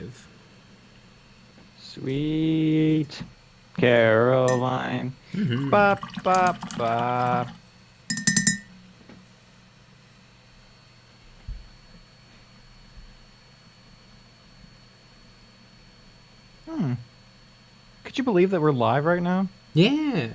5. Sweet Caroline. Mm-hmm. Ba ba ba. Hmm. Could you believe that we're live right now? Yeah.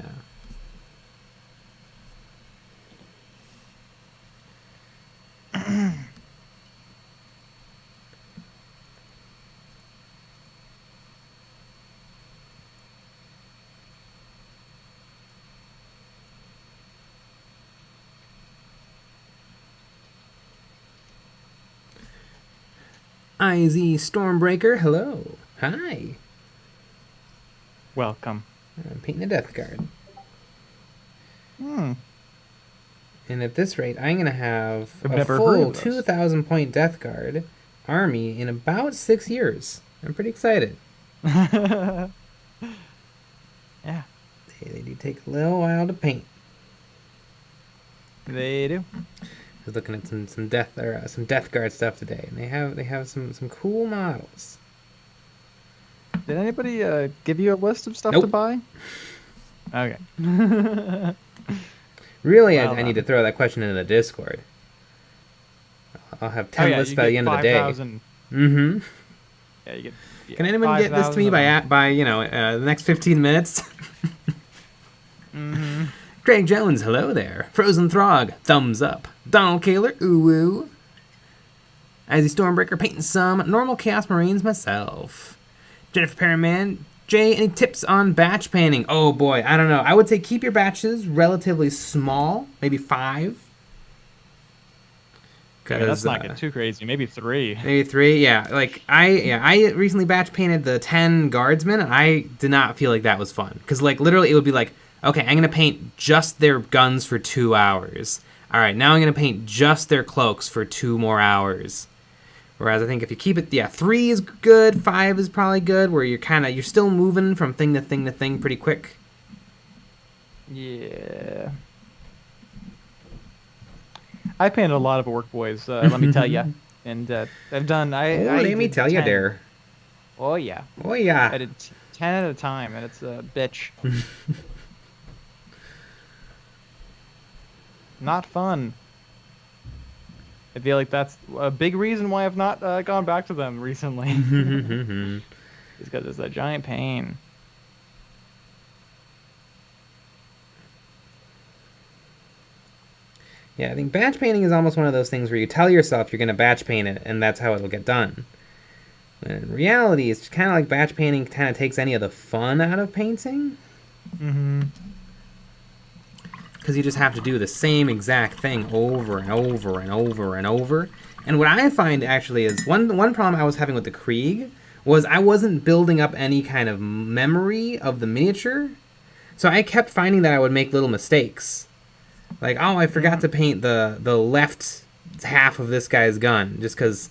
IZ Stormbreaker, hello. Hi. Welcome. I'm painting a Death Guard. Hmm. And at this rate, I'm going to have I've a never heard full of this. 2,000 point Death Guard army in about 6 years. I'm pretty excited. Yeah, They do take a little while to paint. they do. I was looking at some Death Guard stuff today, and they have some cool models. Did anybody give you a list of stuff to Nope. buy? Okay. Really, Well I need to then. throw that question into the Discord. I'll have Oh 10 yeah, lists you by the get end of the day. 5,000. Mm-hmm. Yeah, you get Can yeah, anyone get this to 5,000 me of them. by the next 15 minutes? Mm-hmm. Craig Jones, hello there. Frozen Throg, thumbs up. Donald Kaler, ooh woo. Izzy Stormbreaker, painting some normal Chaos Marines myself. Jennifer Perryman, Jay, any tips on batch painting? Oh boy, I don't know. I would say keep your batches relatively small, maybe 5. I mean, let's Because not get too crazy. Maybe 3. maybe 3, yeah. Like I recently batch painted the 10 guardsmen. And I did not feel like that was fun because like literally it would be like, okay, I'm gonna paint just their guns for 2 hours. All right, now I'm gonna paint just their cloaks for 2 more hours. Whereas I think if you keep it, yeah, 3 is good, 5 is probably good, where you're still moving from thing to thing to thing pretty quick. Yeah. I painted a lot of orc boys, let me tell you. And I've done, Oh, I let me did tell you 10. there. Oh, yeah. Oh yeah. I did 10 at a time, and it's a bitch. Not fun. I feel like that's a big reason why I've not gone back to them recently. Is because it's a giant pain. Yeah, I think batch painting is almost one of those things where you tell yourself you're going to batch paint it, and that's how it'll get done. When in reality, it's kind of like batch painting kind of takes any of the fun out of painting. Mm-hmm. Because you just have to do the same exact thing over and over and over and over. And what I find actually is one problem I was having with the Krieg was I wasn't building up any kind of memory of the miniature. So I kept finding that I would make little mistakes. Like, oh, I forgot to paint the left half of this guy's gun, just because.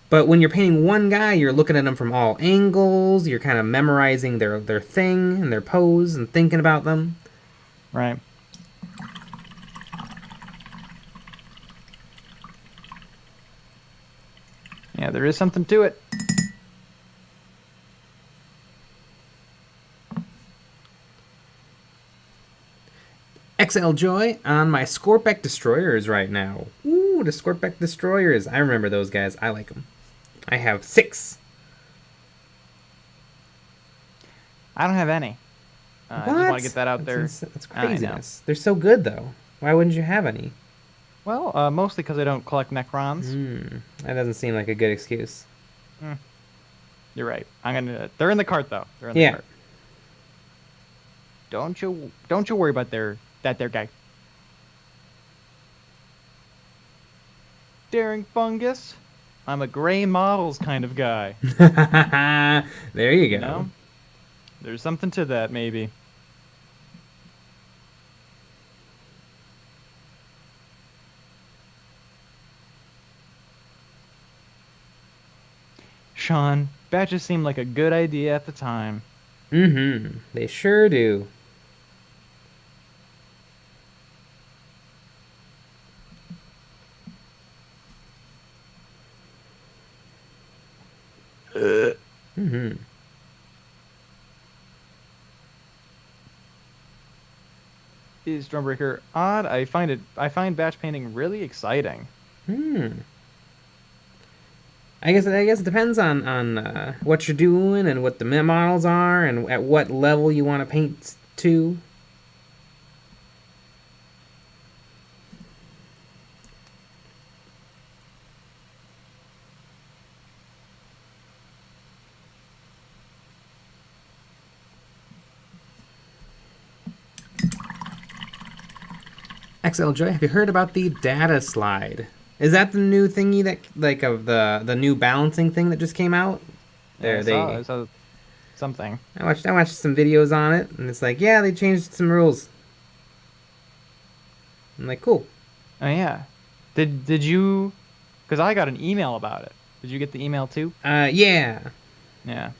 But when you're painting one guy, you're looking at them from all angles. You're kind of memorizing their thing and their pose and thinking about them. Right. Yeah, there is something to it. XL Joy on my Scorpec Destroyers right now. Ooh, the Scorpec Destroyers. I remember those guys. I like them. I have 6. I don't have any. I just want to get that out there. That's I know. craziness. They're so good, though. Why wouldn't you have any? Well, mostly because I don't collect Necrons. That doesn't seem like a good excuse. You're right. They're in the cart though. They're in the cart. Don't you worry about their guy. Daring fungus. I'm a gray models kind of guy. There you go. You know? There's something to that, maybe. Sean, batches seemed like a good idea at the time. They sure do. Mm-hmm. Is Stormbreaker odd? I find batch painting really exciting. Hmm. I guess it depends on what you're doing and what the models are and at what level you want to paint to. XL Joy, have you heard about the data slide? Is that the new thingy that like of the new balancing thing that just came out? Yeah, There I saw something. I watched some videos on it and it's like, yeah, they changed some rules. I'm like, cool. Oh yeah. Did you? Because I got an email about it. Did you get the email too? Yeah. Yeah.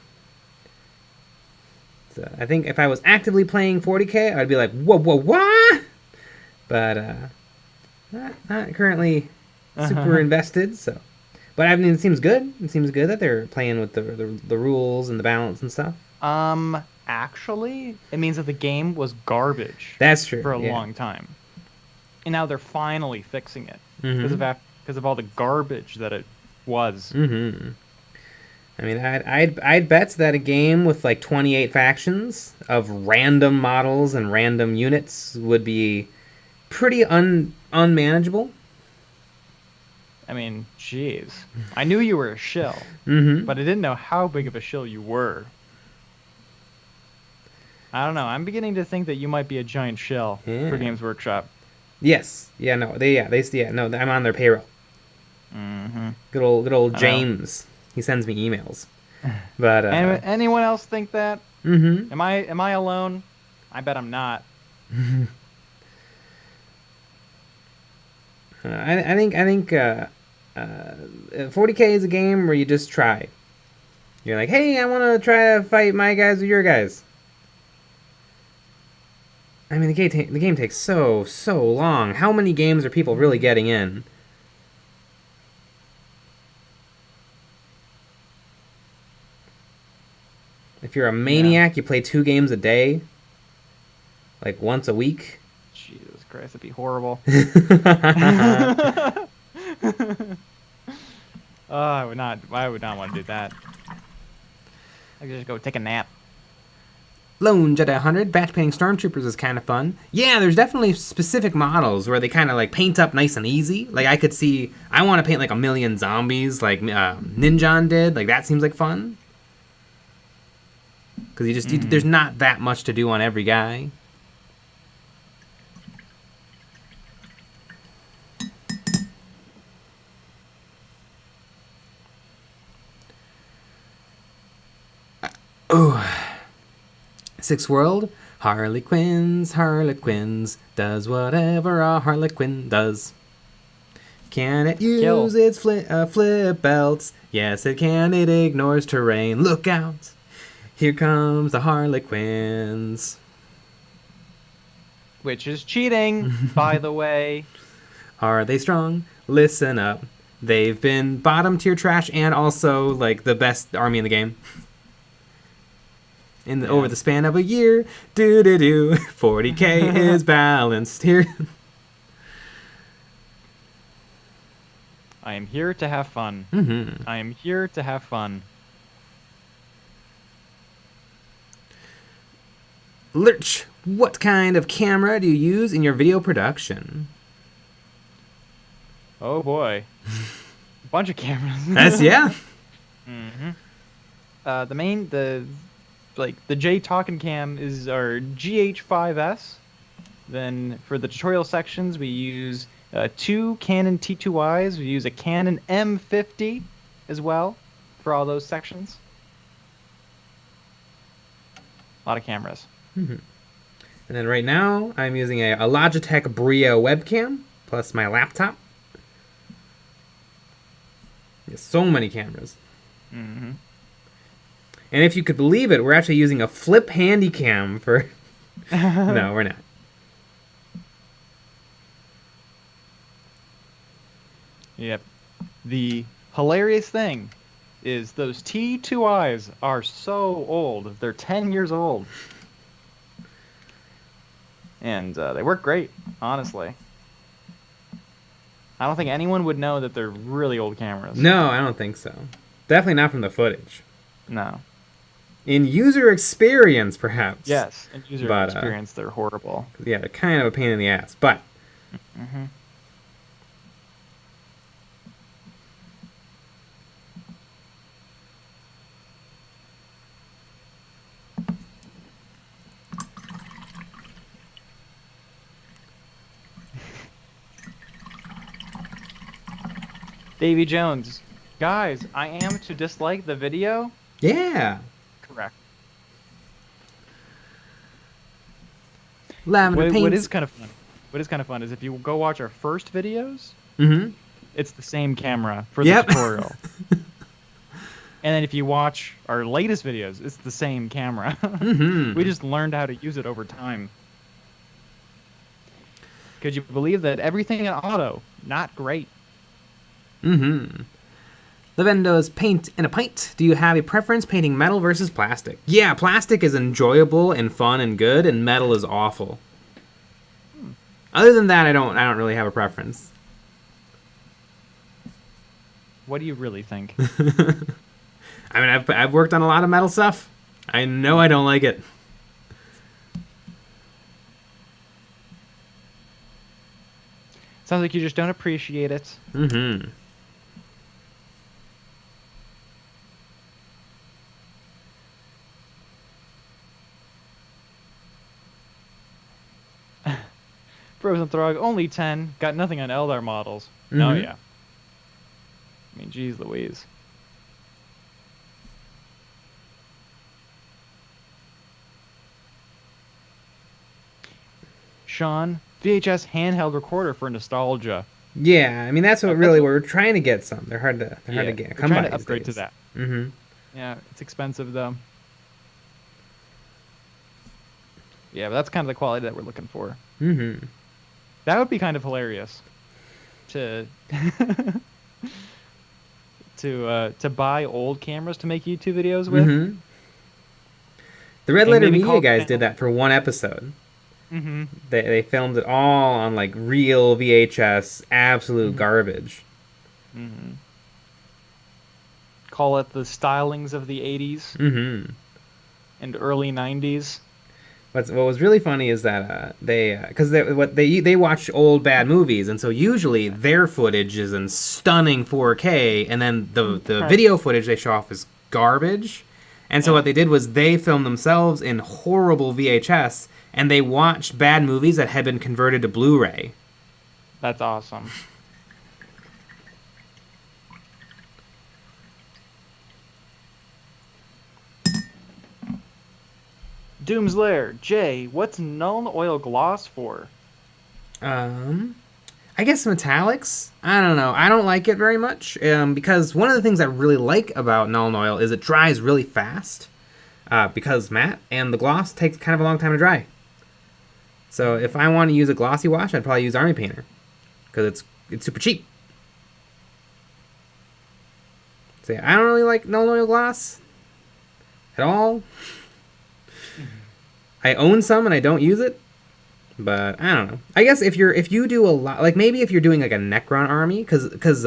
So I think if I was actively playing 40k, I'd be like, whoa, whoa, what? But not currently super invested. So, but I mean, it seems good. It seems good that they're playing with the rules and the balance and stuff. Actually, it means that the game was garbage That's true. for a Yeah. long time, and now they're finally fixing it Mm-hmm. because of all the garbage that it was. Mm-hmm. I mean, I'd bet that a game with like 28 factions of random models and random units would be pretty unmanageable. I mean, jeez. I knew you were a shill, Mm-hmm. but I didn't know how big of a shill you were. I don't know. I'm beginning to think that you might be a giant shill Yeah. for Games Workshop. Yes. Yeah. No. No. I'm on their payroll. Mm-hmm. Good old I know. James. He sends me emails. But Anyone else think that? mm-hmm. Am I alone? I bet I'm not. I think 40k is a game where you just try. You're like, hey, I want to try to fight my guys with your guys. I mean, the game takes so long. How many games are people really getting in? If you're a Yeah. maniac, you play 2 games a day, like once a week. Jesus Christ, that'd be horrible. Oh, I would not. I would not want to do that. I could just go take a nap. Lone Jedi 100, batch painting stormtroopers is kind of fun. Yeah, there's definitely specific models where they kind of like paint up nice and easy. Like I could see, I want to paint like a million zombies like Ninjan did. Like that seems like fun. Because there's not that much to do on every guy. Oh. Sixth World, Harlequins, does whatever a Harlequin does. Can it use its flip belts? Yes, it can. It ignores terrain. Look out! Here comes the Harlequins. Which is cheating, by the way. Are they strong? Listen up. They've been bottom tier trash and also like the best army in the game. Over the span of a year, 40k is balanced here. I am here to have fun. Mm-hmm. I am here to have fun. Lurch, what kind of camera do you use in your video production? Oh boy, a bunch of cameras. Yeah. Mm-hmm. The J Talkin' Cam is our GH5S. Then for the tutorial sections, we use 2 Canon T2Is. We use a Canon M50 as well for all those sections. A lot of cameras. Mm-hmm. And then right now, I'm using a Logitech Brio webcam plus my laptop. There's so many cameras. Mm-hmm. And if you could believe it, we're actually using a flip handycam for... No, we're not. Yep. The hilarious thing is those T2Is are so old. They're 10 years old. And they work great, honestly. I don't think anyone would know that they're really old cameras. No, I don't think so. Definitely not from the footage. No. In user experience, perhaps. Yes, in user experience, they're horrible. Yeah, they're kind of a pain in the ass, but... Mm-hmm. Davy Jones. Guys, I am to dislike the video? Yeah. Correct. Lavender paints. What is kind of fun is if you go watch our first videos, it's the same camera for the tutorial. And then if you watch our latest videos, it's the same camera. We just learned how to use it over time. Could you believe that everything in auto, not great? Lavendo's paint in a pint. Do you have a preference painting metal versus plastic? Yeah, plastic is enjoyable and fun and good, and metal is awful. Other than that, I don't really have a preference. What do you really think? I mean, I've worked on a lot of metal stuff. I know I don't like it. Sounds like you just don't appreciate it. Frozen Throg, only 10. Got nothing on Eldar models. Oh, yeah. I mean, geez Louise. Sean, VHS handheld recorder for nostalgia. Yeah, I mean, that's what really we're trying to get some. They're hard to get. We're trying to upgrade to that. Yeah, it's expensive, though. Yeah, but that's kind of the quality that we're looking for. That would be kind of hilarious to to buy old cameras to make YouTube videos with. The Red Letter Media guys did that for one episode. They filmed it all on like real VHS, absolute garbage. Call it the stylings of the 80s and early 90s. What was really funny is that they watch old bad movies, and so usually their footage is in stunning 4K, and then the video footage they show off is garbage. And so what they did was they filmed themselves in horrible VHS, and they watched bad movies that had been converted to Blu-ray. That's awesome. Doom's Lair, Jay, what's null oil gloss for? I guess metallics. I don't know. I don't like it very much because one of the things I really like about null oil is it dries really fast because matte, and the gloss takes kind of a long time to dry. So if I want to use a glossy wash, I'd probably use Army Painter because it's super cheap. So yeah, I don't really like null oil gloss at all. I own some and I don't use it, but I don't know. I guess if you do a lot, like maybe if you're doing like a Necron army, because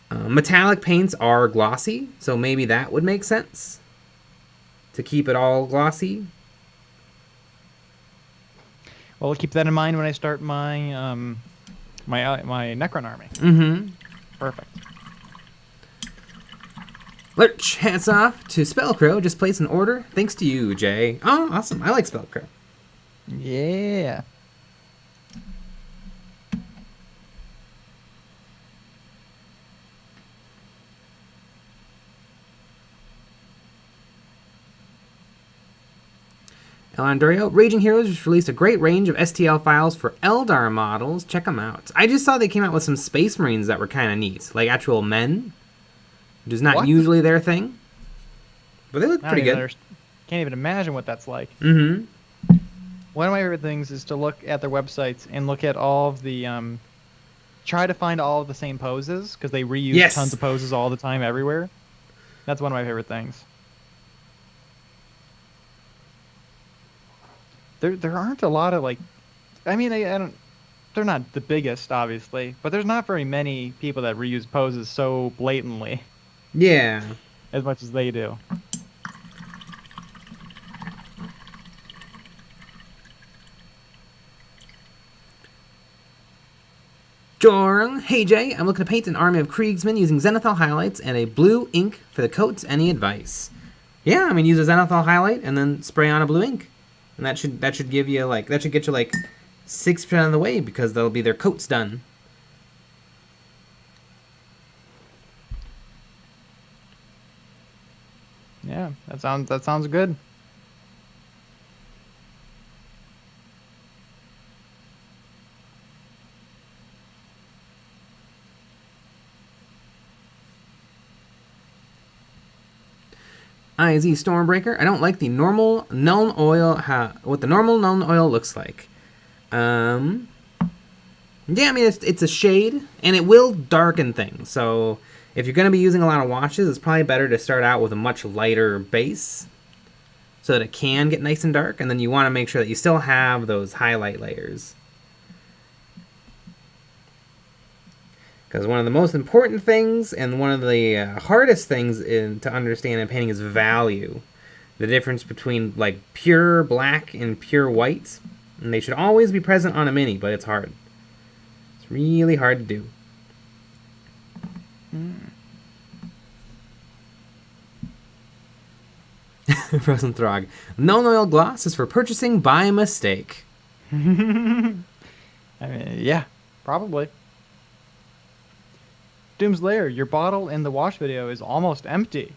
metallic paints are glossy, so maybe that would make sense to keep it all glossy. Well, I'll keep that in mind when I start my my Necron army. Perfect. Lurch, hats off to Spellcrow. Just place an order. Thanks to you, Jay. Oh, awesome. I like Spellcrow. Yeah. Elandario, Raging Heroes just released a great range of STL files for Eldar models. Check them out. I just saw they came out with some Space Marines that were kind of neat, like actual men, which is not usually their thing. But they look pretty good. Can't even imagine what that's like. One of my favorite things is to look at their websites and look at all of the try to find all of the same poses because they reuse Yes. tons of poses all the time everywhere. That's one of my favorite things. There aren't a lot of like, I mean, I don't. They're not the biggest, obviously, but there's not very many people that reuse poses so blatantly Yeah. as much as they do. Jorng, hey Jay, I'm looking to paint an army of Kriegsmen using Zenithal highlights and a blue ink for the coats. Any advice? Yeah, I mean, use a Zenithal highlight and then spray on a blue ink, and that should give you like, that should get you like 6% of the way because that'll be their coats done. Yeah, that sounds good. IZ Stormbreaker. I don't like the normal Nuln Oil, what the normal Nuln Oil looks like. Yeah, I mean, it's a shade, and it will darken things. So if you're going to be using a lot of washes, it's probably better to start out with a much lighter base so that it can get nice and dark, and then you want to make sure that you still have those highlight layers. Because one of the most important things and one of the hardest things to understand in painting is value. The difference between like pure black and pure white. And they should always be present on a mini, but it's hard. It's really hard to do. Frozen Throg. Null Oil Gloss is for purchasing by mistake. I mean, yeah, probably. Doom's Lair, your bottle in the wash video is almost empty.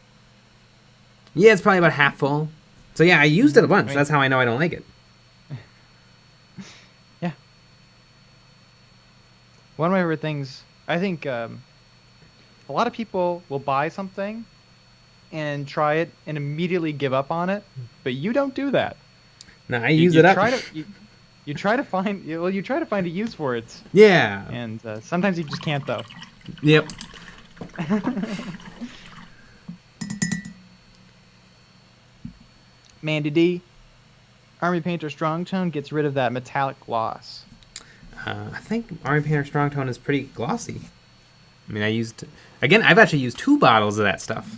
Yeah, it's probably about half full. So yeah, I used it a bunch. I mean, That's how I know I don't like it. Yeah. One of my favorite things, I think a lot of people will buy something and try it and immediately give up on it, but you don't do that. No, I use it up. You try to find a use for it. Yeah. And sometimes you just can't though. Yep. Mandy D, Army Painter Strong Tone gets rid of that metallic gloss. I think Army Painter Strong Tone is pretty glossy. I mean, I've actually used 2 bottles of that stuff.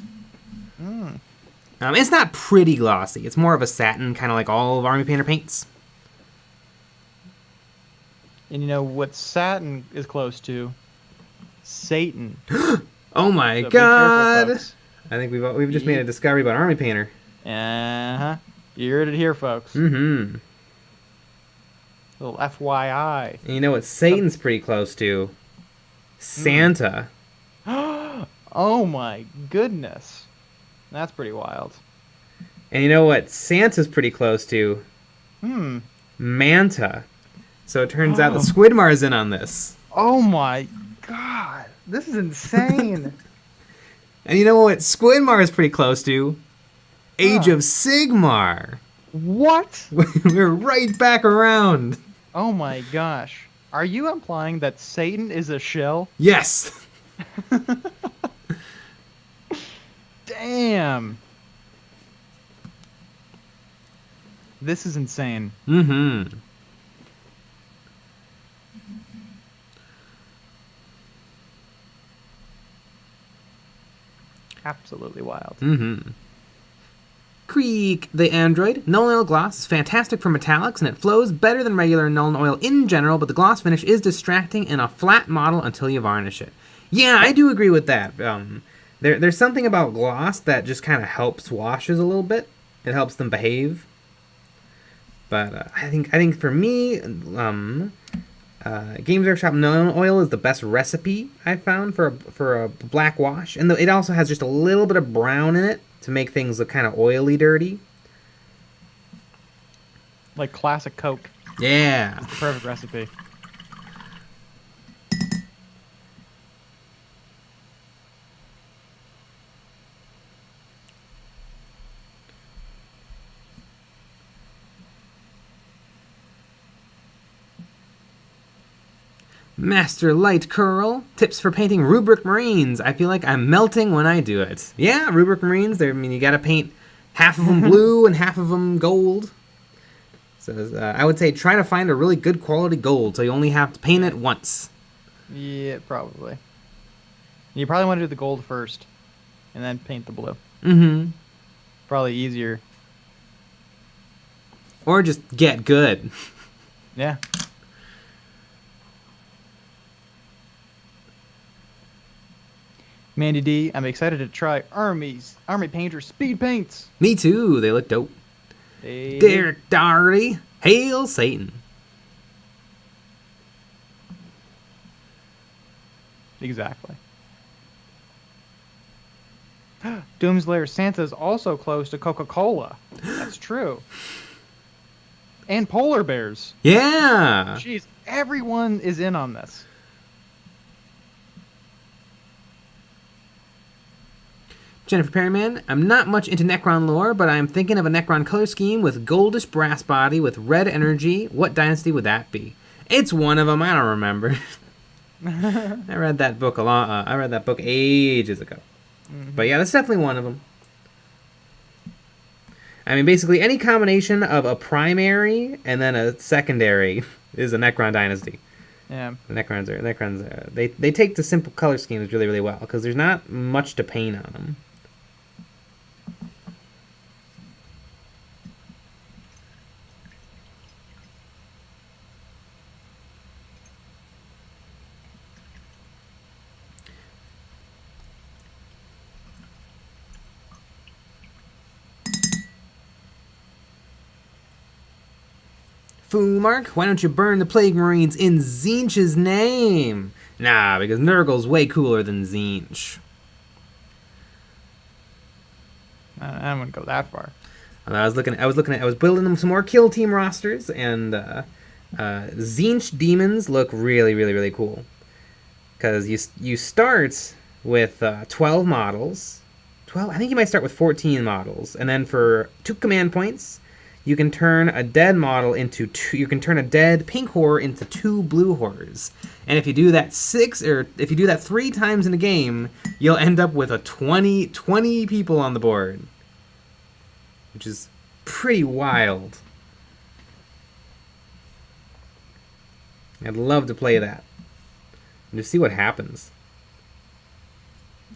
It's not pretty glossy. It's more of a satin, kind of like all of Army Painter paints. And you know what satin is close to? Satan. Oh my So god! be careful, folks. I think we've just made a discovery about Army Painter. Uh-huh. You heard it here, folks. Mm-hmm. Little FYI. And you know what Satan's pretty close to? Santa. Oh my goodness. That's pretty wild. And you know what Santa's pretty close to? Manta. So it turns out that Squidmar's in on this. Oh my god. This is insane. And you know what Squidmar is pretty close to? Age of Sigmar. What? We're right back around. Oh my gosh. Are you implying that Satan is a shill? Yes. Damn. This is insane. Mm-hmm. Absolutely wild. Mm-hmm. Creek, the Android. Null Oil Gloss is fantastic for metallics, and it flows better than regular Null Oil in general, but the gloss finish is distracting in a flat model until you varnish it. Yeah, I do agree with that. There's something about gloss that just kind of helps washes a little bit. It helps them behave. But I think for me, Games Workshop Null Oil is the best recipe I've found for a black wash, and it also has just a little bit of brown in it to make things look kind of oily, dirty. Like classic Coke. Yeah. It's the perfect recipe. Master Light Curl, tips for painting rubric marines. I feel like I'm melting when I do it. Yeah, rubric marines, I mean, you gotta paint half of them blue and half of them gold. So I would say try to find a really good quality gold so you only have to paint it once. Yeah, probably. You probably want to do the gold first, and then paint the blue. Mm-hmm. Probably easier. Or just get good. Yeah. Mandy D, I'm excited to try Army Painter Speed Paints. Me too, they look dope. They Derek Doherty, hail Satan. Exactly. Doomslayer Santa's also close to Coca-Cola. That's true. And polar bears. Yeah. Jeez, everyone is in on this. Jennifer Perryman, I'm not much into Necron lore, but I'm thinking of a Necron color scheme with goldish brass body with red energy. What dynasty would that be? It's one of them. I don't remember. I read that book I read that book ages ago. But yeah, that's definitely one of them. I mean, basically any combination of a primary and then a secondary is a Necron dynasty. Yeah. The Necrons they take the simple color schemes really, really well because there's not much to paint on them. Foo Mark, why don't you burn the Plague Marines in Zinch's name? Nah, because Nurgle's way cooler than Zinch. I wouldn't go that far. I was building them some more kill team rosters, and Zinch demons look really, really, really cool. Because you start with 12 models. 12? I think you might start with 14 models, and then for 2 command points, you can turn a dead model into 2. You can turn a dead pink horror into 2 blue horrors, and if you do that 3 times in a game, you'll end up with a 20 people on the board, which is pretty wild. I'd love to play that and just see what happens.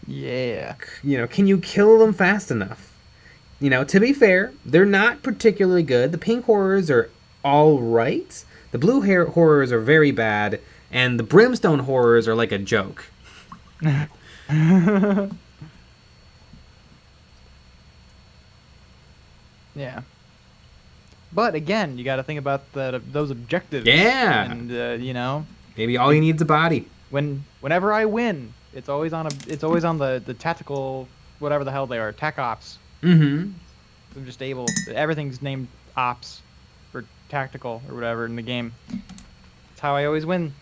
Yeah. Can you kill them fast enough? To be fair, they're not particularly good. The pink horrors are all right. The blue horrors are very bad, and the brimstone horrors are like a joke. Yeah. But again, you got to think about those objectives. Yeah. And maybe all you need is a body. Whenever I win, it's always on the tactical, whatever the hell they are, tech ops. Mm-hmm. I'm just everything's named ops for tactical or whatever in the game. That's how I always win.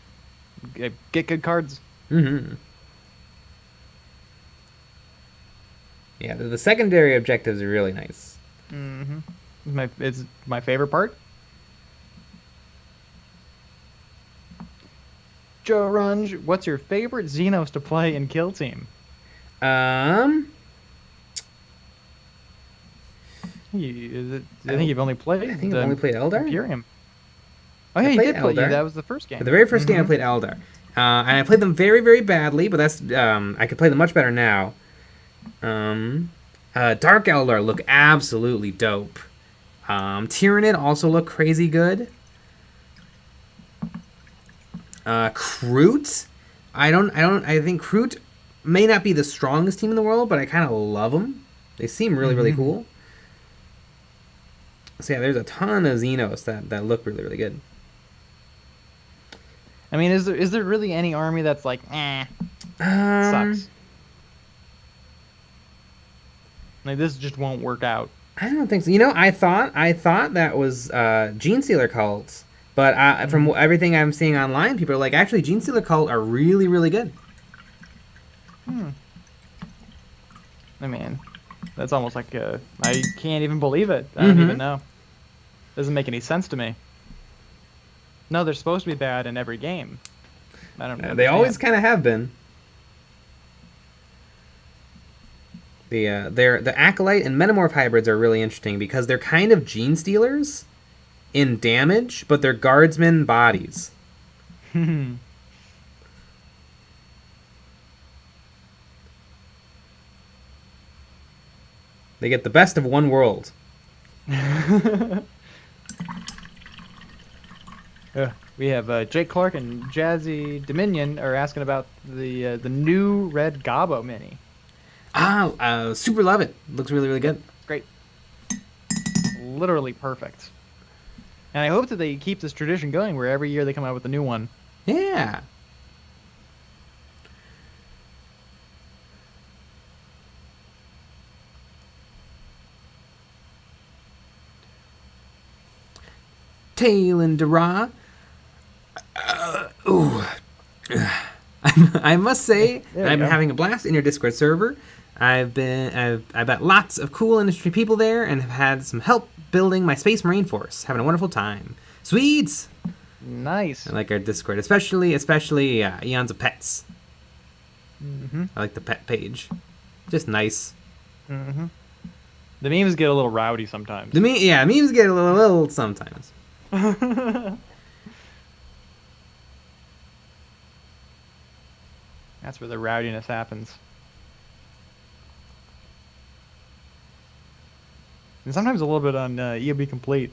Get good cards. Mm-hmm. Yeah, the secondary objectives are really nice. Mm-hmm. It's my favorite part. Joe Runge, what's your favorite Xenos to play in Kill Team? I think you've only played. I think I've only played Eldar. Imperium. Oh yeah, you did play. That was the first game. The very first game I played Eldar, and I played them very, very badly. But that's I could play them much better now. Dark Eldar look absolutely dope. Tyranid also look crazy good. Kroot, I think Kroot may not be the strongest team in the world, but I kind of love them. They seem really, really cool. So yeah, there's a ton of Xenos that look really, really good. I mean, is there really any army that's like, sucks? Like, this just won't work out. I don't think so. I thought that was Gene Stealer Cult, but from everything I'm seeing online, people are like, actually, Gene Stealer Cult are really, really good. I mean, that's almost like I can't even believe it. I don't even know. Doesn't make any sense to me. No, they're supposed to be bad in every game. I don't know. They always kind of have been. The Acolyte and Metamorph hybrids are really interesting because they're kind of gene stealers in damage, but they're guardsmen bodies. They get the best of one world. We have Jake Clark and Jazzy Dominion are asking about the new red Gobbo mini. Super love it. Looks really, really good. It's great. Literally perfect. And I hope that they keep this tradition going where every year they come out with a new one. Yeah. Taylor Dara. I must say that I've been having a blast in your Discord server. I've met lots of cool industry people there and have had some help building my Space Marine force. Having a wonderful time. Sweets! Nice. I like our Discord, especially Eons of Pets. I like the pet page. Just nice. The memes get a little rowdy sometimes. Memes get a little sometimes. That's where the rowdiness happens. And sometimes a little bit on EOB Complete.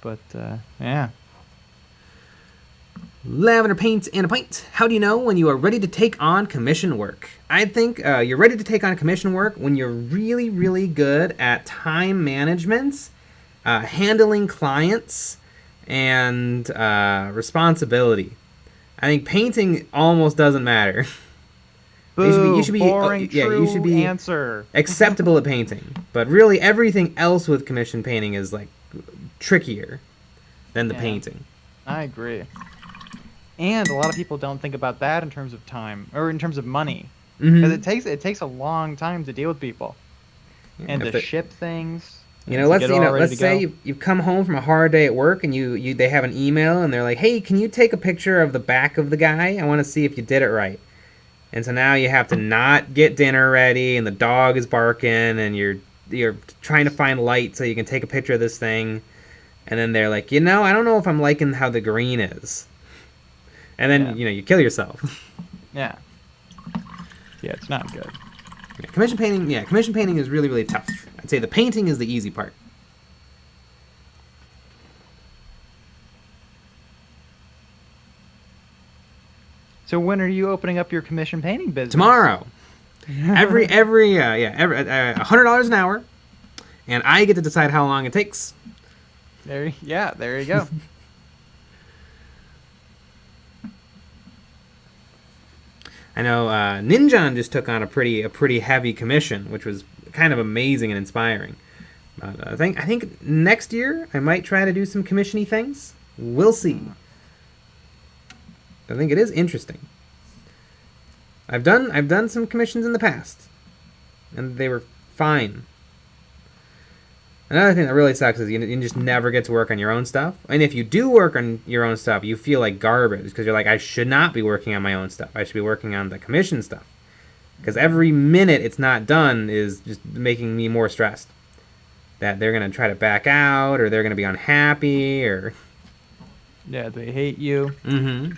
But, yeah. Lavender paint and a pint. How do you know when you are ready to take on commission work? I think you're ready to take on commission work when you're really, really good at time management, handling clients, and responsibility. I think painting almost doesn't matter. Boo, you should be you should be answer. acceptable at painting, but really everything else with commission painting is like trickier than the painting. I agree. And a lot of people don't think about that in terms of time or in terms of money, because it takes a long time to deal with people and to ship things. Let's say you've come home from a hard day at work and they have an email and they're like, hey, can you take a picture of the back of the guy? I want to see if you did it right. And so now you have to not get dinner ready and the dog is barking and you're trying to find light so you can take a picture of this thing. And then they're like, I don't know if I'm liking how the green is. And then, you kill yourself. Yeah. Yeah, it's not good. Commission painting is really, really tough. I'd say the painting is the easy part. So when are you opening up your commission painting business? Tomorrow. every $100 an hour, and I get to decide how long it takes. There you go. I know Ninjan just took on a pretty heavy commission, which was kind of amazing and inspiring. I think next year I might try to do some commission-y things. We'll see. I think it is interesting. I've done some commissions in the past, and they were fine. Another thing that really sucks is you just never get to work on your own stuff. And if you do work on your own stuff, you feel like garbage because you're like, I should not be working on my own stuff. I should be working on the commission stuff. Because every minute it's not done is just making me more stressed. That they're going to try to back out or they're going to be unhappy or... Yeah, they hate you. Mm-hmm.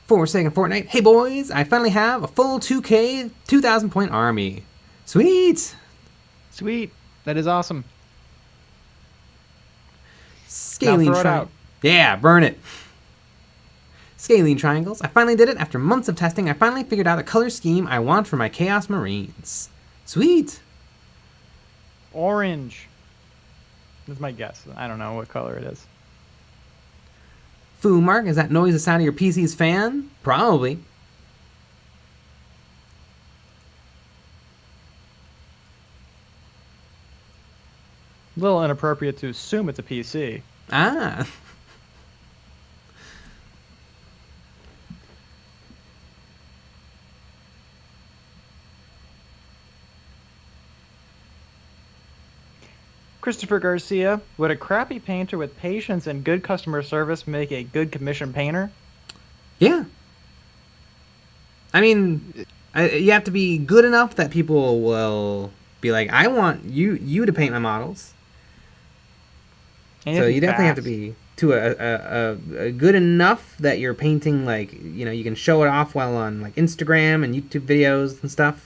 Forsaken Fortnite. Hey boys, I finally have a full 2K 2,000 point army. Sweet. Sweet. That is awesome. Scaling triangles. Yeah, burn it. Scaling triangles. I finally did it after months of testing. I finally figured out a color scheme I want for my Chaos Marines. Sweet. Orange. That's my guess. I don't know what color it is. Foo Mark, is that noise the sound of your PC's fan? Probably. A little inappropriate to assume it's a PC. Ah. Christopher Garcia, would a crappy painter with patience and good customer service make a good commission painter? Yeah. I mean, you have to be good enough that people will be like, I want you to paint my models. And So to be you definitely have to fast. be to a good enough that you're painting, like, you know, you can show it off well on like Instagram and YouTube videos and stuff.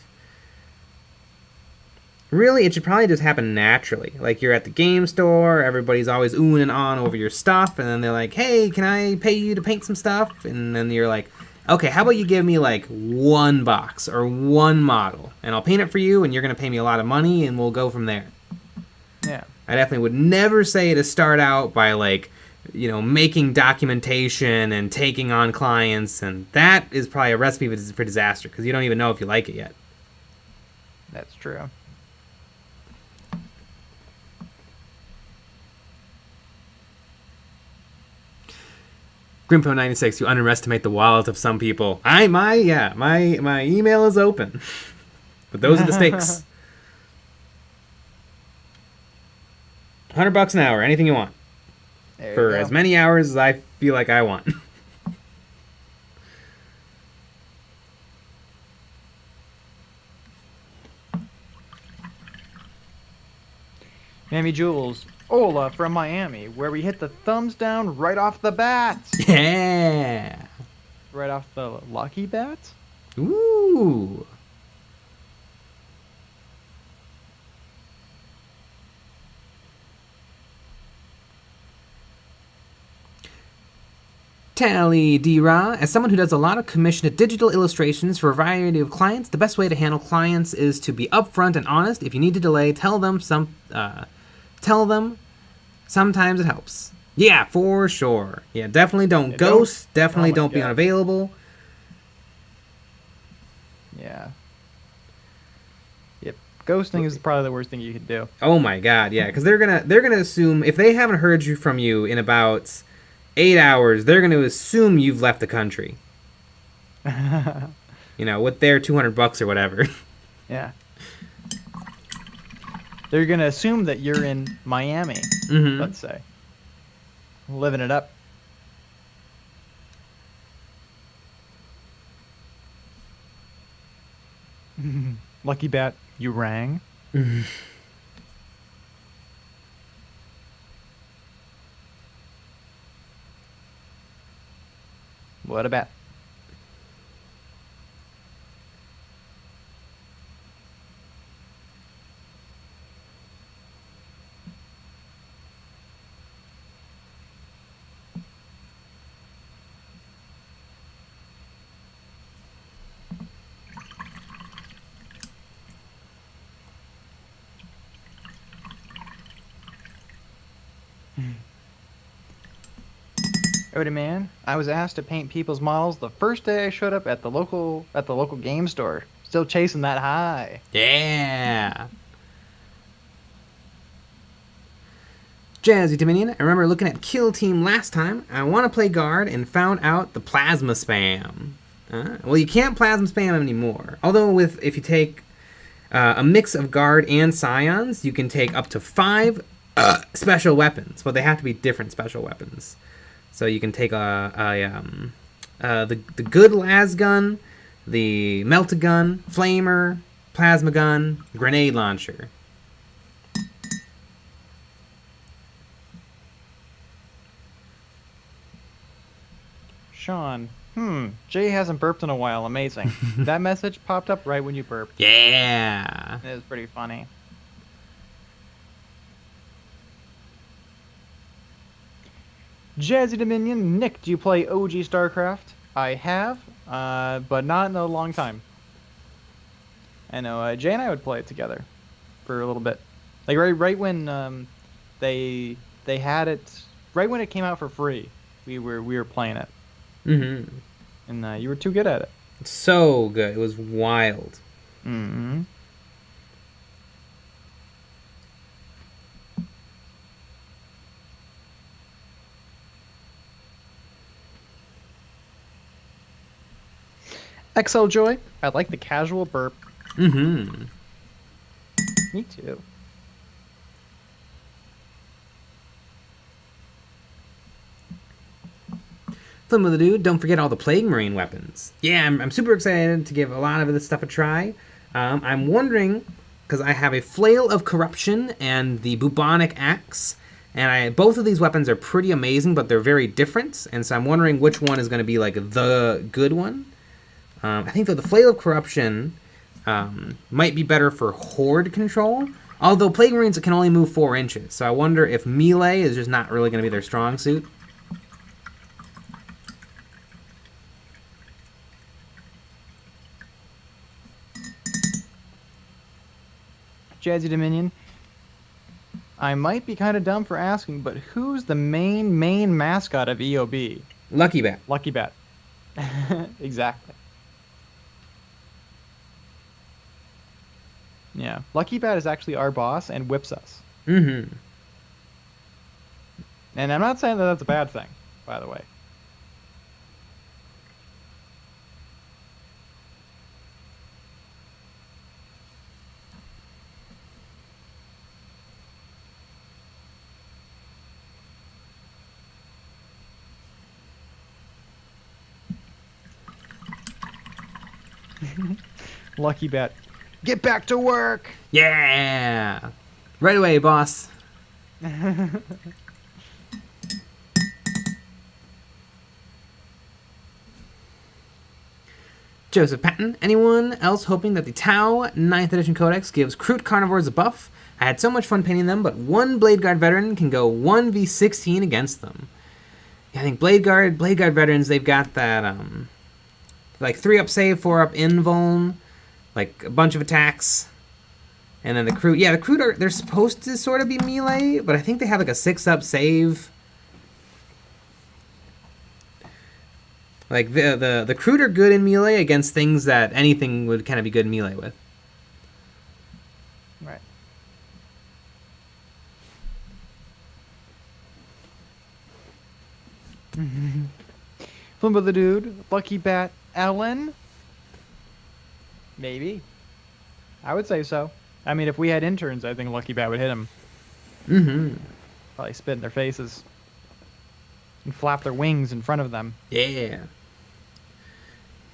Really, it should probably just happen naturally. Like, you're at the game store, everybody's always oohing and on over your stuff, and then they're like, hey, can I pay you to paint some stuff? And then you're like, okay, how about you give me like one box or one model, and I'll paint it for you, and you're going to pay me a lot of money, and we'll go from there. Yeah. I definitely would never say to start out by, like, you know, making documentation and taking on clients, and that is probably a recipe for disaster, because you don't even know if you like it yet. That's true. Grimpo96, you underestimate the wallet of some people. My email is open. But those are the stakes. $100 an hour, anything you want. There For you as go. many hours as I feel like I want. Mammy Jules, Ola from Miami, where we hit the thumbs down right off the bat. Yeah. Right off the lucky bat? Ooh. Tally D-Ra, as someone who does a lot of commissioned digital illustrations for a variety of clients, the best way to handle clients is to be upfront and honest. If you need to delay, tell them. Sometimes it helps. Yeah, for sure. Yeah, definitely don't ghost. Definitely Oh my don't be God. unavailable. Yeah. Yep. Ghosting is probably the worst thing you could do. Oh my god, yeah, because they're gonna assume if they haven't heard from you in about 8 hours, they're gonna assume you've left the country. You know, with their $200 or whatever. Yeah. They're gonna assume that you're in Miami, Mm-hmm. let's say. Living it up. Lucky bat, you rang. What a bat. Odie man, I was asked to paint people's models the first day I showed up at the local game store. Still chasing that high. Yeah. Jazzy Dominion, I remember looking at Kill Team last time. I want to play guard and found out the plasma spam. Well, you can't plasma spam anymore. Although if you take a mix of guard and scions, you can take up to 5 special weapons. Well, they have to be different special weapons. So you can take the good las gun, the melt gun, flamer, plasma gun, grenade launcher. Sean, Jay hasn't burped in a while. Amazing. That message popped up right when you burped. Yeah. It was pretty funny. Jazzy Dominion, Nick, do you play OG StarCraft? I have, but not in a long time. I know Jay and I would play it together for a little bit, like right when they had it, right when it came out for free. We were playing it, Mm-hmm. and you were too good at it. So good. It was wild. Mm-hmm. XL Joy, I like the casual burp. Mm-hmm. Me too. Flynn with the Dude, don't forget all the Plague Marine weapons. Yeah, I'm super excited to give a lot of this stuff a try. I'm wondering, because I have a Flail of Corruption and the Bubonic Axe, and both of these weapons are pretty amazing, but they're very different, and so I'm wondering which one is going to be like the good one. I think that the Flail of Corruption might be better for horde control, although Plague Marines can only move 4 inches, so I wonder if melee is just not really going to be their strong suit. Jazzy Dominion, I might be kind of dumb for asking, but who's the main mascot of EOB? Lucky Bat. Lucky Bat. Exactly. Yeah. Lucky Bat is actually our boss and whips us. Mm-hmm. And I'm not saying that that's a bad thing, by the way. Lucky Bat. Get back to work! Yeah! Right away, boss. Joseph Patton, anyone else hoping that the Tau 9th edition codex gives Kroot carnivores a buff? I had so much fun painting them, but one Blade Guard veteran can go 1v16 against them. Yeah, I think Blade Guard veterans, they've got that, like 3-up save, 4-up invuln, like a bunch of attacks. And then the Kroot, yeah, the Kroot they're supposed to sort of be melee, but I think they have like a 6-up save. Like the Kroot are good in melee against things that anything would kind of be good in melee with. Right. Flimbo the Dude, Lucky Bat, Ellen? Maybe. I would say so. I mean, if we had interns, I think Lucky Bat would hit him. Mm-hmm. Probably spit in their faces. And flap their wings in front of them. Yeah.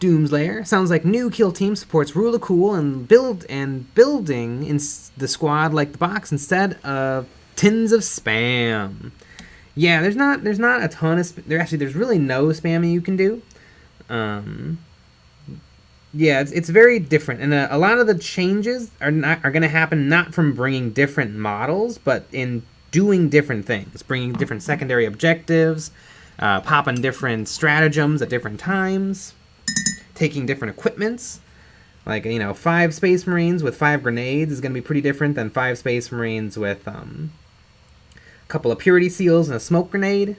Doomslayer sounds like new kill team supports Rule of Cool and building in the squad like the box instead of tins of spam. Yeah, there's not a ton of there's really no spamming you can do. Yeah, it's very different, and a lot of the changes are going to happen not from bringing different models, but in doing different things, bringing different secondary objectives, popping different stratagems at different times, taking different equipments. Like, 5 Space Marines with 5 grenades is going to be pretty different than 5 Space Marines with a couple of Purity Seals and a Smoke Grenade,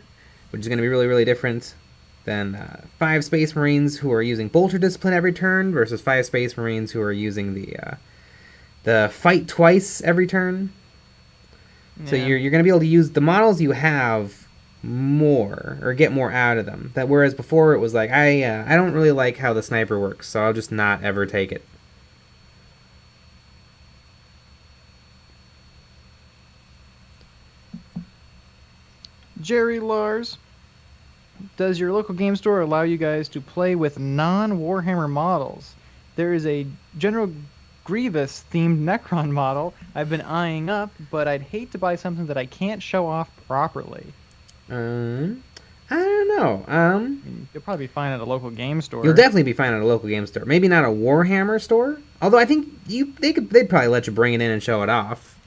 which is going to be really, really different than 5 Space Marines who are using Bolter Discipline every turn versus 5 Space Marines who are using the Fight Twice every turn. Yeah. So you're going to be able to use the models you have more, or get more out of them. Whereas before it was like, I don't really like how the sniper works, so I'll just not ever take it. Jerry Lars, does your local game store allow you guys to play with non-Warhammer models? There is a General Grievous themed Necron model I've been eyeing up, but I'd hate to buy something that I can't show off properly. I don't know. You'll probably be fine at a local game store. You'll definitely be fine at a local game store. Maybe not a Warhammer store, although I think they'd probably let you bring it in and show it off.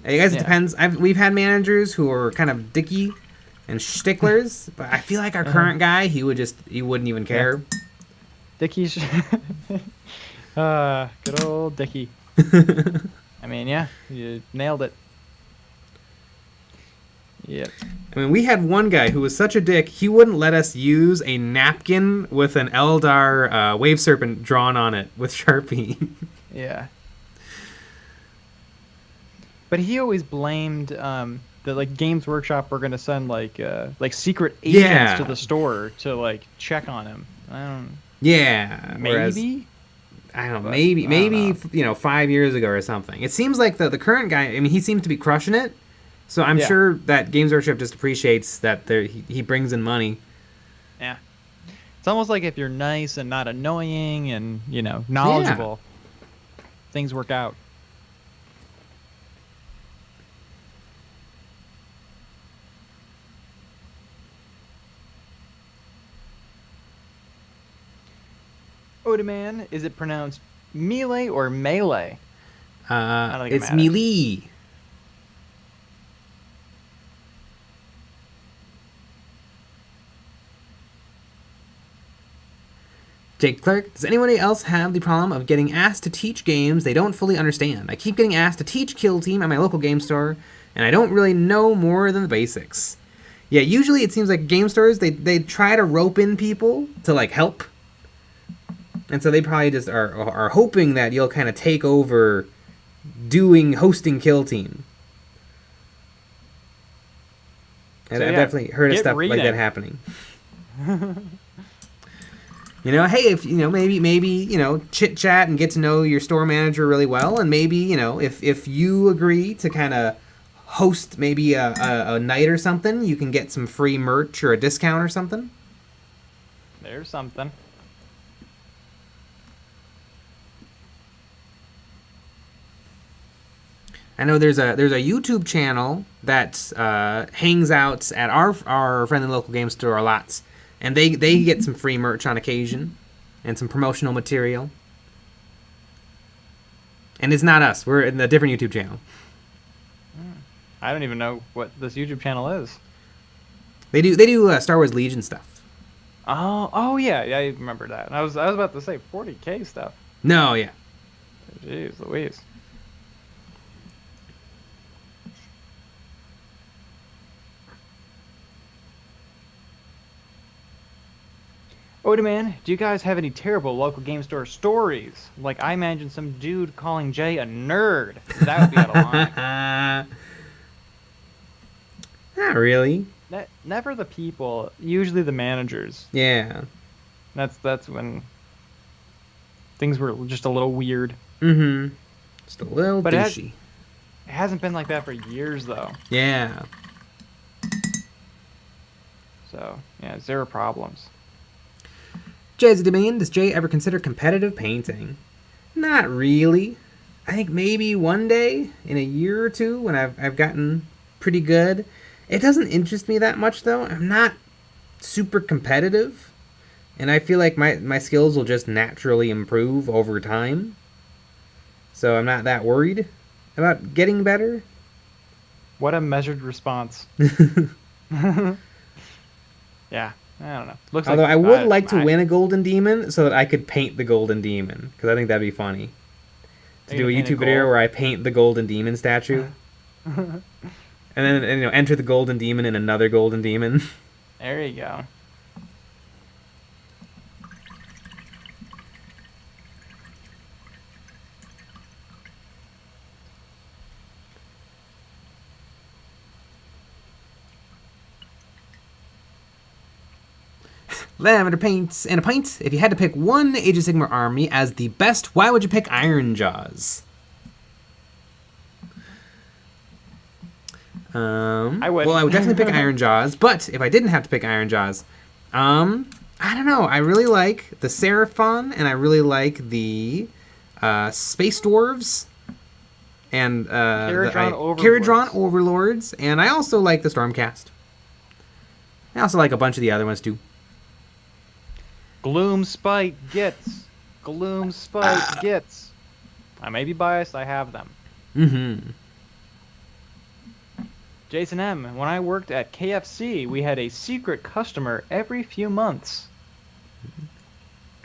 I guess it depends. We've had managers who are kind of dicky and sticklers, but I feel like our current guy, he wouldn't even care. Yeah. Dickie's good old Dickie. I mean, yeah, you nailed it. Yep. I mean, we had one guy who was such a dick, he wouldn't let us use a napkin with an Eldar wave serpent drawn on it with Sharpie. Yeah. But he always blamed the Games Workshop were gonna send like secret agents to the store to check on him. Yeah. Maybe. I don't know. Maybe 5 years ago or something. It seems like the current guy. I mean, he seems to be crushing it. So I'm sure that Games Workshop just appreciates that he brings in money. Yeah. It's almost like if you're nice and not annoying and, Yeah. knowledgeable, things work out. Odaman, is it pronounced melee or melee? I don't think it It's matters. melee. Jake Clark, does anybody else have the problem of getting asked to teach games they don't fully understand? I keep getting asked to teach Kill Team at my local game store, and I don't really know more than the basics. Yeah, usually it seems like game stores, they try to rope in people to, like, help. And so they probably just are hoping that you'll kind of take over hosting Kill Team. And So, I've yeah, definitely heard of get stuff like that reading. happening. Hey, if maybe chit chat and get to know your store manager really well, and maybe if you agree to kind of host maybe a night or something, you can get some free merch or a discount or something. There's something. I know there's a YouTube channel that hangs out at our friendly local game store lots, and they get some free merch on occasion, and some promotional material. And it's not us; we're in a different YouTube channel. I don't even know what this YouTube channel is. They do Star Wars Legion stuff. Oh yeah, I remember that. I was about to say 40k stuff. No, yeah. Jeez Louise. Odaman, do you guys have any terrible local game store stories? Like, I imagine some dude calling Jay a nerd. That would be out of line. Not really. Never the people, usually the managers. Yeah. That's when things were just a little weird. Mm-hmm. Just a little But douchey. It hasn't been like that for years, though. Yeah. So, yeah, zero problems. Jay's Domain, does Jay ever consider competitive painting? Not really. I think maybe one day, in a year or two, when I've gotten pretty good. It doesn't interest me that much, though. I'm not super competitive. And I feel like my skills will just naturally improve over time. So I'm not that worried about getting better. What a measured response. Yeah, I don't know. Looks Although like I would like to win a golden demon so that I could paint the golden demon, because I think that'd be funny. To do a YouTube video where I paint the golden demon statue. And then enter the golden demon in another golden demon. There you go. Lavender paints and a pint. If you had to pick one Age of Sigmar army as the best, why would you pick Ironjaws? I would. Well, I would definitely pick Ironjaws, but if I didn't have to pick Ironjaws, I don't know. I really like the Seraphon, and I really like the Space Dwarves, and Kharadron Overlords, and I also like the Stormcast. I also like a bunch of the other ones, too. Gloom Spite gets. Gloom Spite gets. I may be biased, I have them. Mm-hmm. Jason M., when I worked at KFC, we had a secret customer every few months.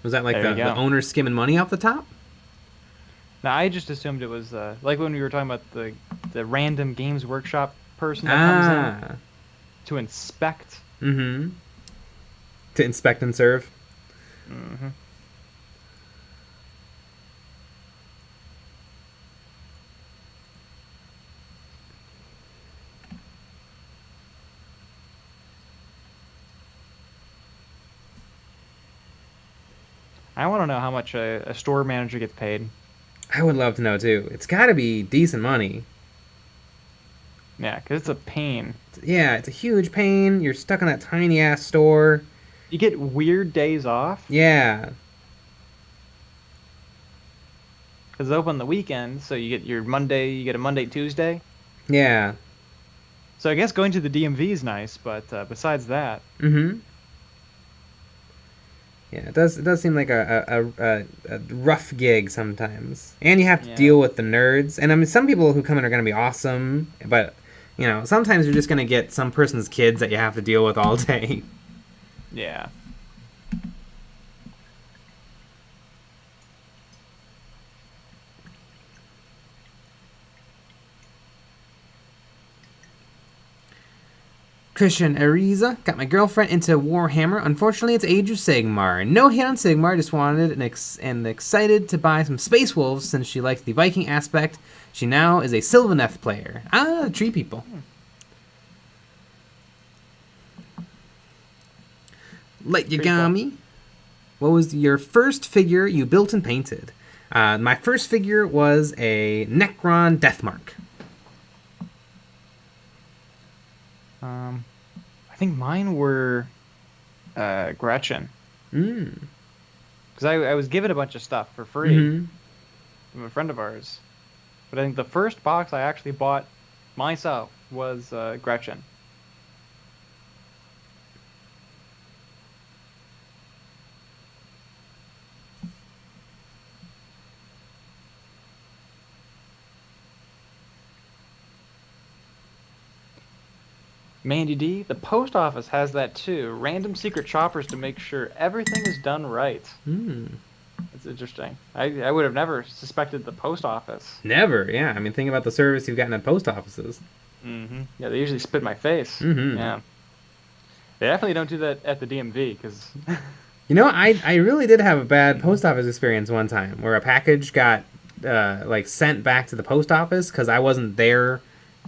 Was that like the owner skimming money off the top? Now, I just assumed it was like when we were talking about the random Games Workshop person that comes in to inspect. Mm-hmm. To inspect and serve. Mm-hmm. I want to know how much a store manager gets paid. I would love to know, too. It's got to be decent money. Yeah, because it's a pain. Yeah, it's a huge pain. You're stuck in that tiny-ass store. You get weird days off. Yeah. Because it's open on the weekend, so you get a Monday, Tuesday. Yeah. So I guess going to the DMV is nice, but besides that, Mm-hmm. Yeah, it does seem like a rough gig sometimes, and you have to yeah, deal with the nerds. And I mean, some people who come in are going to be awesome, but sometimes you're just going to get some person's kids that you have to deal with all day. yeah. Christian Ariza got my girlfriend into Warhammer. Unfortunately, it's Age of Sigmar. No hate on Sigmar, just wanted and excited to buy some Space Wolves since she likes the Viking aspect. She now is a Sylvaneth player. Ah, tree people. Light Yagami. What was your first figure you built and painted? My first figure was a Necron Deathmark. I think mine were Gretchen. Mm. Because I was given a bunch of stuff for free from a friend of ours. But I think the first box I actually bought myself was Gretchen. Mandy D, the post office has that too. Random secret shoppers to make sure everything is done right. That's interesting. I would have never suspected the post office. Never, yeah. I mean, think about the service you've gotten at post offices. Yeah, they usually spit in my face. Yeah. They definitely don't do that at the DMV, because... I really did have a bad post office experience one time where a package got, sent back to the post office because I wasn't there,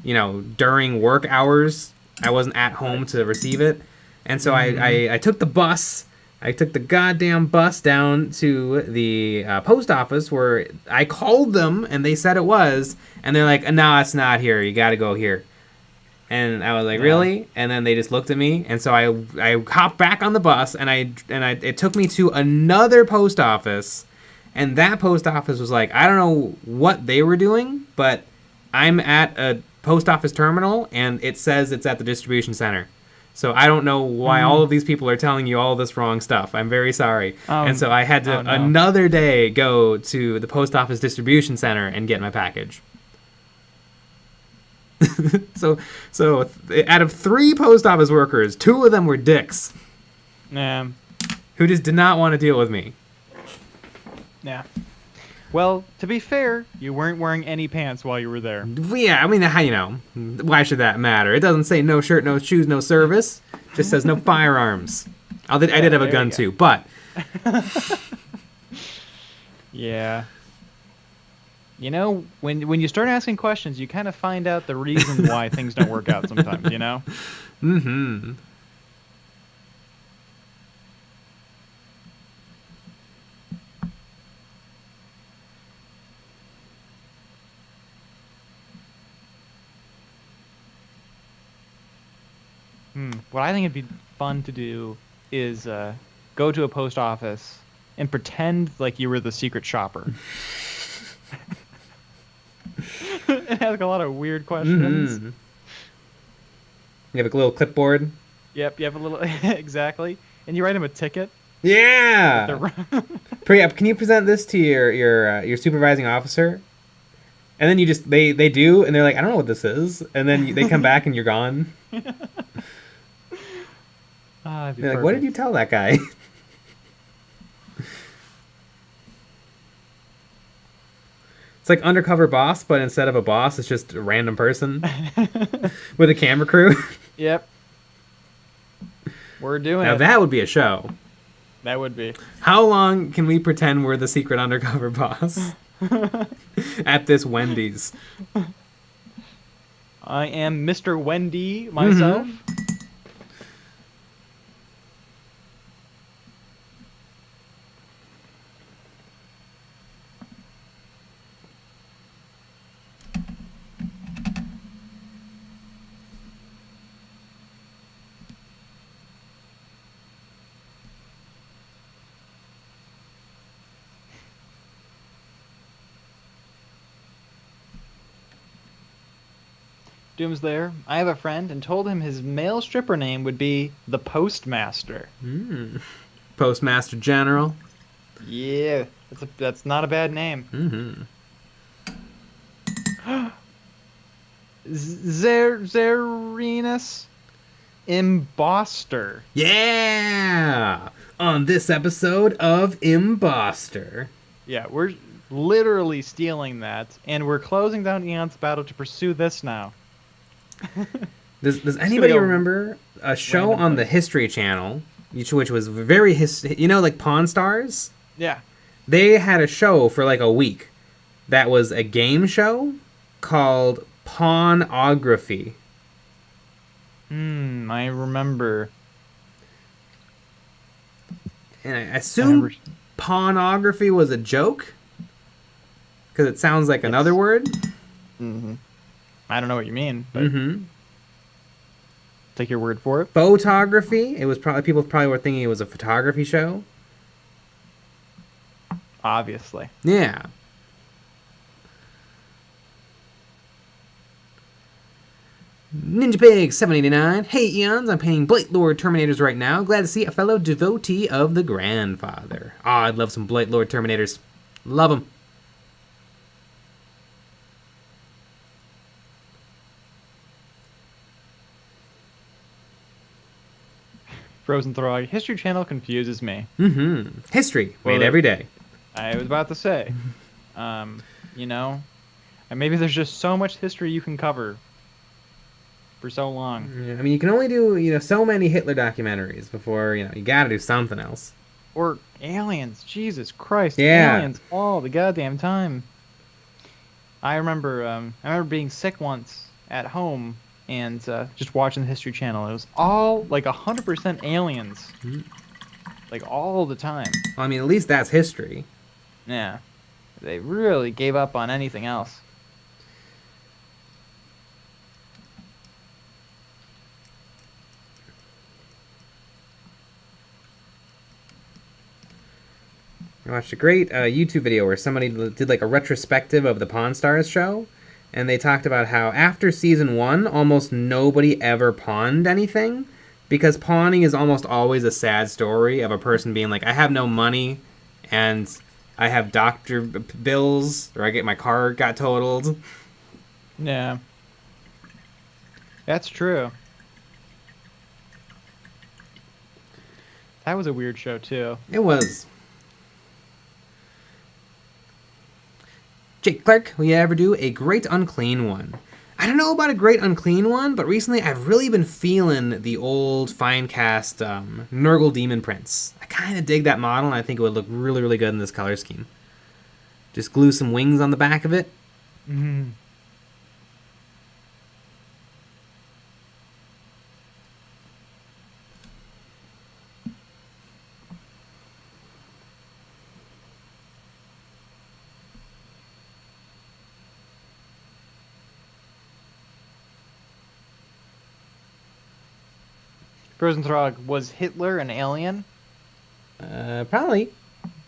during work hours. I wasn't at home to receive it. And so I took the bus. I took the goddamn bus down to the post office where I called them and they said it was. And they're like, no, it's not here. You got to go here. And I was like, really? And then they just looked at me. And so I hopped back on the bus and it took me to another post office. And that post office was like, I don't know what they were doing, but I'm at a post office terminal and it says it's at the distribution center. So I don't know why all of these people are telling you all this wrong stuff. I'm very sorry. And so I had to another day go to the post office distribution center and get my package. so out of 3 post office workers, 2 of them were dicks. Yeah. Who just did not want to deal with me. Yeah. Well, to be fair, you weren't wearing any pants while you were there. Yeah, I mean, why should that matter? It doesn't say no shirt, no shoes, no service. It just says no firearms. I did have a gun too, but... Yeah. When you start asking questions, you kind of find out the reason why things don't work out sometimes, Mm-hmm. What I think it'd be fun to do is go to a post office and pretend like you were the secret shopper. And ask a lot of weird questions. You have a little clipboard? Yep, you have a little... Exactly. And you write them a ticket. Yeah! Can you present this to your supervising officer? And then you just... They do, and they're like, I don't know what this is. And then they come back and you're gone. They're like, what did you tell that guy? It's like Undercover Boss, but instead of a boss, it's just a random person with a camera crew. Yep. We're doing now it. That would be a show. That would be. How long can we pretend we're the secret undercover boss at this Wendy's? I am Mr. Wendy myself. Doomslayer, I have a friend and told him his male stripper name would be the Postmaster. Postmaster General. Yeah, that's not a bad name. Zerinus Imboster. Yeah! On this episode of Imboster. Yeah, we're literally stealing that, and we're closing down Eon's Battle to pursue this now. Does anybody remember a show on the History Channel, which was very like Pawn Stars? Yeah. They had a show for like a week that was a game show called Pawnography. I remember. And I assume pawnography was a joke because it sounds like another word. I don't know what you mean, but take your word for it. Photography. It was people probably were thinking it was a photography show. Obviously. Yeah. Ninja Pig 789. Hey Eons, I'm painting Blight Lord Terminators right now. Glad to see a fellow devotee of the Grandfather. I'd love some Blight Lord Terminators. Love them. Frozen Throg. History Channel confuses me. History made every day. I was about to say, you know, and maybe there's just so much history you can cover for so long. Yeah, I mean, you can only do so many Hitler documentaries before you gotta do something else. Or aliens. Jesus Christ. Yeah. Aliens all the goddamn time. I remember being sick once at home and just watching the History Channel. It was all like 100% aliens. Like all the time. Well, I mean, at least that's history. Yeah. They really gave up on anything else. I watched a great YouTube video where somebody did like a retrospective of the Pawn Stars show, and they talked about how after season 1, almost nobody ever pawned anything, because pawning is almost always a sad story of a person being like, I have no money, and I have doctor bills, or I get my car got totaled. Yeah. That's true. That was a weird show, too. It was. Jake Clark, will you ever do a Great Unclean One? I don't know about a Great Unclean One, but recently I've really been feeling the old Finecast Nurgle Demon Prince. I kind of dig that model, and I think it would look really, really good in this color scheme. Just glue some wings on the back of it. Frozen Throg, was Hitler an alien? Probably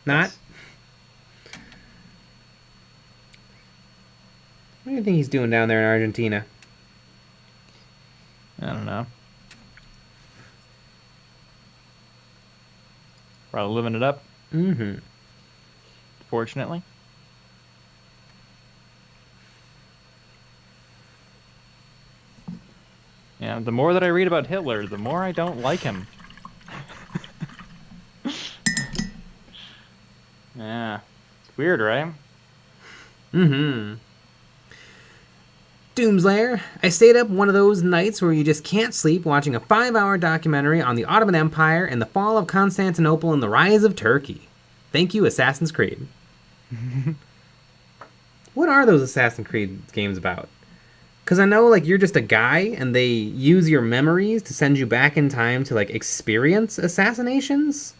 not. Yes. What do you think he's doing down there in Argentina? I don't know. Probably living it up. Fortunately. Yeah, the more that I read about Hitler, the more I don't like him. Yeah. It's weird, right? Doomslayer, I stayed up one of those nights where you just can't sleep watching a 5-hour documentary on the Ottoman Empire and the fall of Constantinople and the rise of Turkey. Thank you, Assassin's Creed. What are those Assassin's Creed games about? Because I know, like, you're just a guy, and they use your memories to send you back in time to, like, experience assassinations?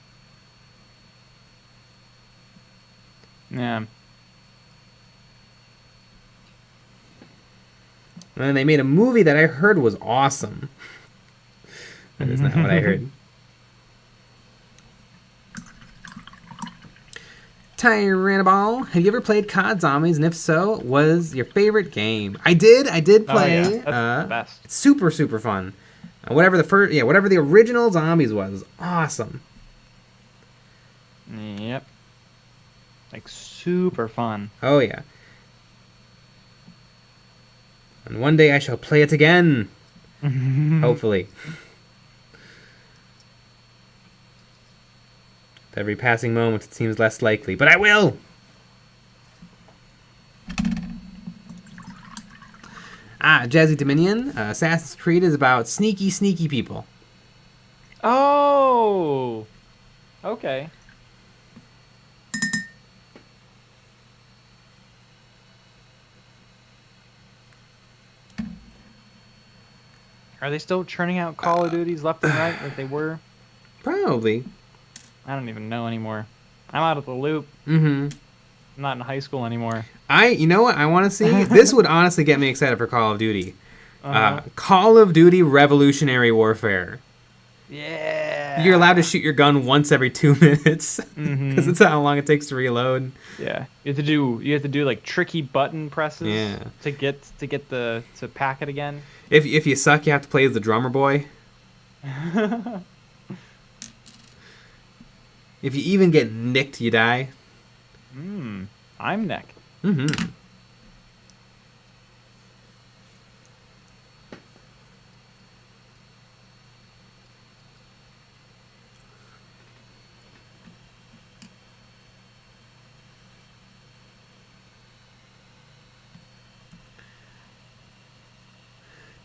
Yeah. And then they made a movie that I heard was awesome. That is not what I heard. Tyrannoball, have you ever played COD Zombies? And if so, what was your favorite game? I did play. Oh, yeah. That's the best. It's super, super fun. Whatever the original Zombies was awesome. Yep. Like, super fun. Oh, yeah. And one day I shall play it again. Hopefully. With every passing moment, it seems less likely, but I will! Jazzy Dominion. Assassin's Creed is about sneaky, sneaky people. Oh! Okay. Are they still churning out Call of Duties left and right like they were? Probably. I don't even know anymore. I'm out of the loop. Mm-hmm. I'm not in high school anymore. You know what I want to see? This would honestly get me excited for Call of Duty. Call of Duty Revolutionary Warfare. Yeah. You're allowed to shoot your gun once every 2 minutes because it's how long it takes to reload. Yeah, you have to do like tricky button presses. Yeah. to pack it again. If you suck, you have to play as the drummer boy. If you even get nicked, you die. I'm neck. Mm-hmm.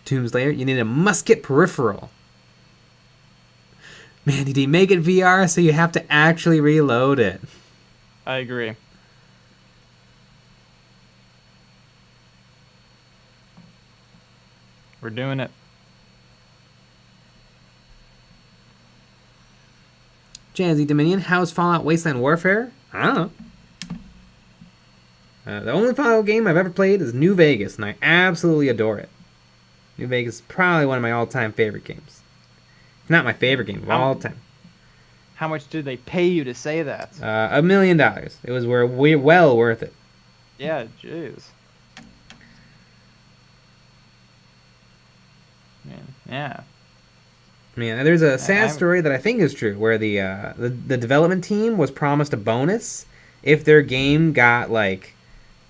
Tombslayer, you need a musket peripheral. Man, did he make it VR so you have to actually reload it? I agree. We're doing it. Jazzy Dominion, how's Fallout Wasteland Warfare? I don't know. The only Fallout game I've ever played is New Vegas, and I absolutely adore it. New Vegas is probably one of my all-time favorite games. It's not my favorite game of all time. How much did they pay you to say that? $1 million. It was well worth it. Yeah, jeez. Man, yeah. I mean, there's a sad story that I think is true, where the development team was promised a bonus if their game got like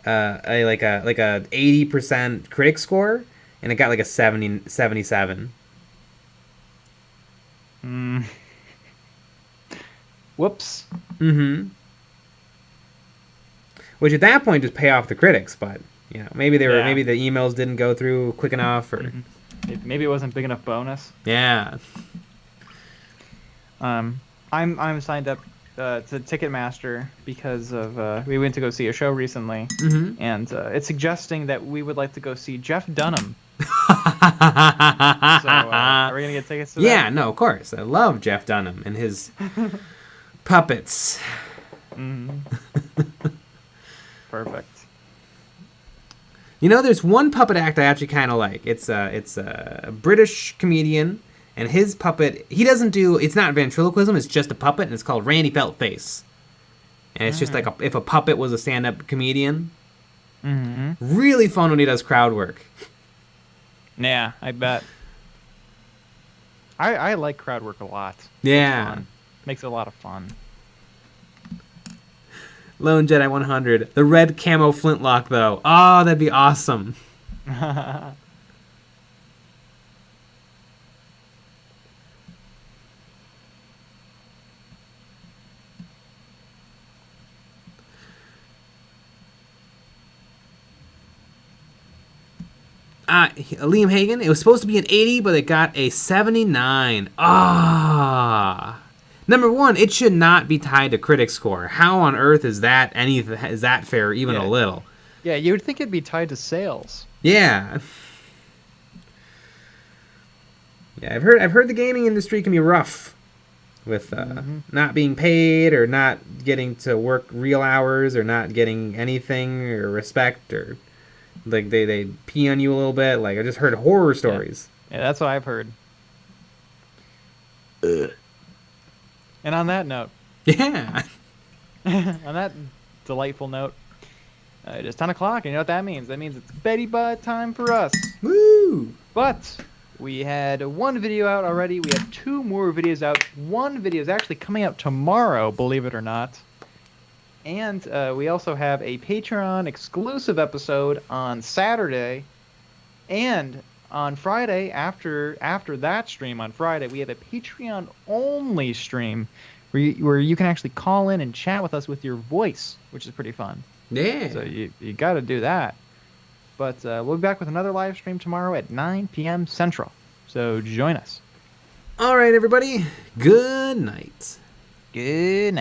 a 80% critic score, and it got like a 77. Whoops. Mm-hmm. Which at that point just pay off the critics, but you know, maybe maybe the emails didn't go through quick enough, or maybe it wasn't big enough bonus. Yeah. I'm signed up to Ticketmaster because of we went to go see a show recently, and it's suggesting that we would like to go see Jeff Dunham. So are we gonna get tickets to that? Yeah, no, of course. I love Jeff Dunham and his puppets. Perfect. You know, there's one puppet act I actually kind of like. It's a British comedian, and his puppet, it's not ventriloquism, it's just a puppet, and it's called Randy Felt Face. And it's just like if a puppet was a stand-up comedian. Really fun when he does crowd work. Yeah, I bet. I like crowd work a lot. Yeah. Makes it a lot of fun. Lone Jedi 100. The red camo flintlock, though. Oh, that'd be awesome. Liam Hagen, it was supposed to be an 80, but it got a 79. Number one, it should not be tied to critic score. How on earth is that fair, even a little? Yeah, you would think it'd be tied to sales. Yeah. Yeah, I've heard the gaming industry can be rough with not being paid, or not getting to work real hours, or not getting anything or respect, or like they pee on you a little bit. Like, I just heard horror stories. Yeah, that's what I've heard. And on that note, yeah, On that delightful note, it is 10 o'clock, and you know what that means? That means it's Betty Butt time for us. Woo! But we had one video out already. We have 2 more videos out. One video is actually coming out tomorrow, believe it or not. And we also have a Patreon exclusive episode on Saturday. And on Friday, after that stream on Friday, we have a Patreon only stream where you can actually call in and chat with us with your voice, which is pretty fun. Yeah. So you got to do that. But we'll be back with another live stream tomorrow at 9 p.m. Central. So join us. All right, everybody. Good night. Good night.